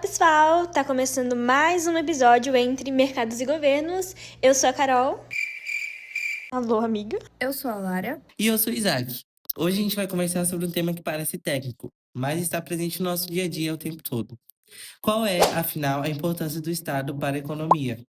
pessoal! Tá começando mais um episódio entre mercados e governos. Eu sou a Carol. Alô, amiga. Eu sou a Lara. E eu sou o Isaac. Hoje a gente vai conversar sobre um tema que parece técnico, mas está presente no nosso dia a dia o tempo todo. Qual é, afinal, a importância do Estado para a economia?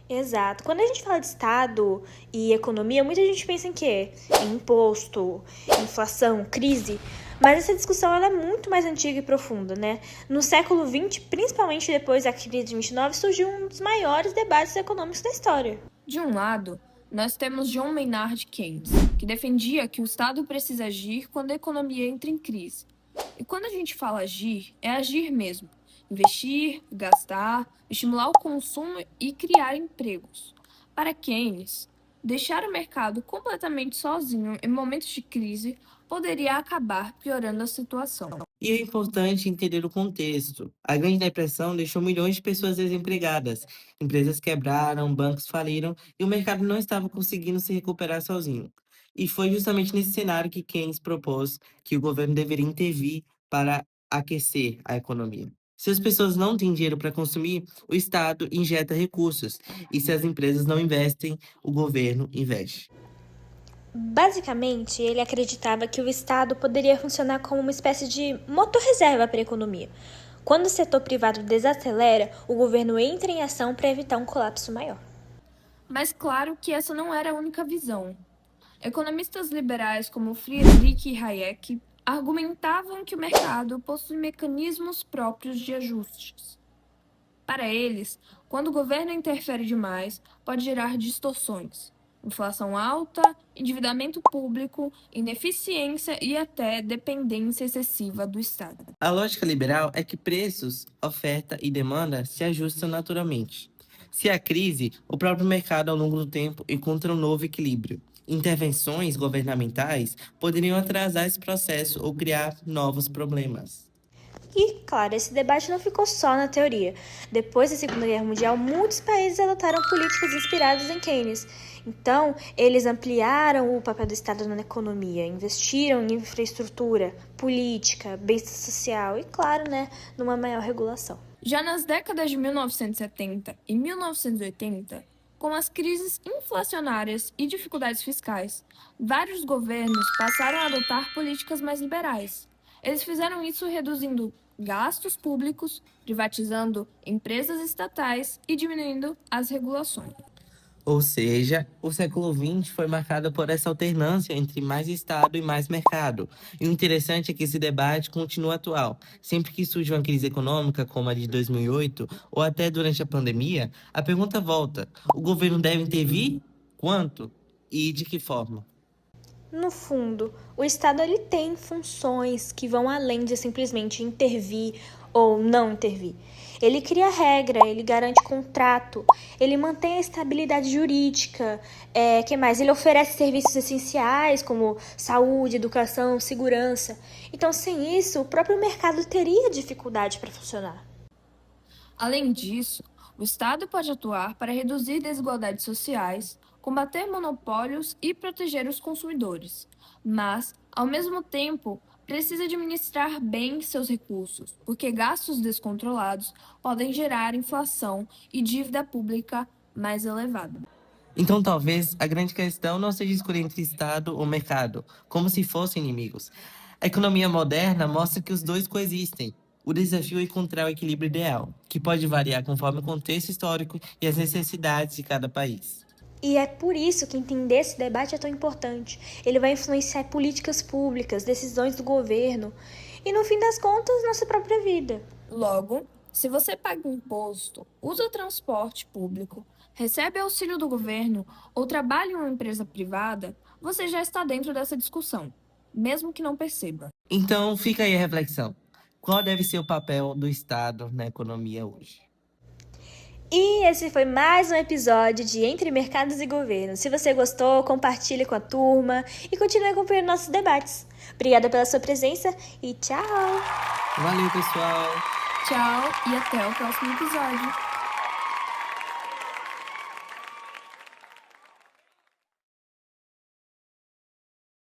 Exato. Quando a gente fala de Estado e economia, muita gente pensa em quê? Em imposto, inflação, crise. Mas essa discussão ela é muito mais antiga e profunda, né? No século XX, principalmente depois da crise de 29, surgiu um dos maiores debates econômicos da história. De um lado, nós temos John Maynard Keynes, que defendia que o Estado precisa agir quando a economia entra em crise. E quando a gente fala agir, é agir mesmo. Investir, gastar, estimular o consumo e criar empregos. Para Keynes, deixar o mercado completamente sozinho em momentos de crise poderia acabar piorando a situação. E é importante entender o contexto. A Grande Depressão deixou milhões de pessoas desempregadas. Empresas quebraram, bancos faliram e o mercado não estava conseguindo se recuperar sozinho. E foi justamente nesse cenário que Keynes propôs que o governo deveria intervir para aquecer a economia. Se as pessoas não têm dinheiro para consumir, o Estado injeta recursos. E se as empresas não investem, o governo investe. Basicamente, ele acreditava que o Estado poderia funcionar como uma espécie de motor-reserva para a economia. Quando o setor privado desacelera, o governo entra em ação para evitar um colapso maior. Mas claro que essa não era a única visão. Economistas liberais como Friedrich Hayek argumentavam que o mercado possui mecanismos próprios de ajustes. Para eles, quando o governo interfere demais, pode gerar distorções, inflação alta, endividamento público, ineficiência e até dependência excessiva do Estado. A lógica liberal é que preços, oferta e demanda se ajustam naturalmente. Se há crise, o próprio mercado ao longo do tempo encontra um novo equilíbrio. Intervenções governamentais poderiam atrasar esse processo ou criar novos problemas. E, claro, esse debate não ficou só na teoria. Depois da Segunda Guerra Mundial, muitos países adotaram políticas inspiradas em Keynes. Então, eles ampliaram o papel do Estado na economia, investiram em infraestrutura, política, bem-estar social e, claro, numa maior regulação. Já nas décadas de 1970 e 1980, com as crises inflacionárias e dificuldades fiscais, vários governos passaram a adotar políticas mais liberais. Eles fizeram isso reduzindo gastos públicos, privatizando empresas estatais e diminuindo as regulações. Ou seja, o século XX foi marcado por essa alternância entre mais Estado e mais mercado. E o interessante é que esse debate continua atual. Sempre que surge uma crise econômica, como a de 2008, ou até durante a pandemia, a pergunta volta: o governo deve intervir? Quanto? E de que forma? No fundo, o Estado ele tem funções que vão além de simplesmente intervir ou não intervir. Ele cria regra, ele garante contrato, ele mantém a estabilidade jurídica, que mais? Ele oferece serviços essenciais como saúde, educação, segurança. Então, sem isso, o próprio mercado teria dificuldade para funcionar. Além disso, o Estado pode atuar para reduzir desigualdades sociais, combater monopólios e proteger os consumidores, mas, ao mesmo tempo, precisa administrar bem seus recursos, porque gastos descontrolados podem gerar inflação e dívida pública mais elevada. Então, talvez a grande questão não seja escolher entre Estado ou mercado, como se fossem inimigos. A economia moderna mostra que os dois coexistem. O desafio é encontrar o equilíbrio ideal, que pode variar conforme o contexto histórico e as necessidades de cada país. E é por isso que entender esse debate é tão importante. Ele vai influenciar políticas públicas, decisões do governo e, no fim das contas, nossa própria vida. Logo, se você paga imposto, usa o transporte público, recebe auxílio do governo ou trabalha em uma empresa privada, você já está dentro dessa discussão, mesmo que não perceba. Então, fica aí a reflexão. Qual deve ser o papel do Estado na economia hoje? E esse foi mais um episódio de Entre Mercados e Governos. Se você gostou, compartilhe com a turma e continue acompanhando nossos debates. Obrigada pela sua presença e tchau! Valeu, pessoal! Tchau e até o próximo episódio.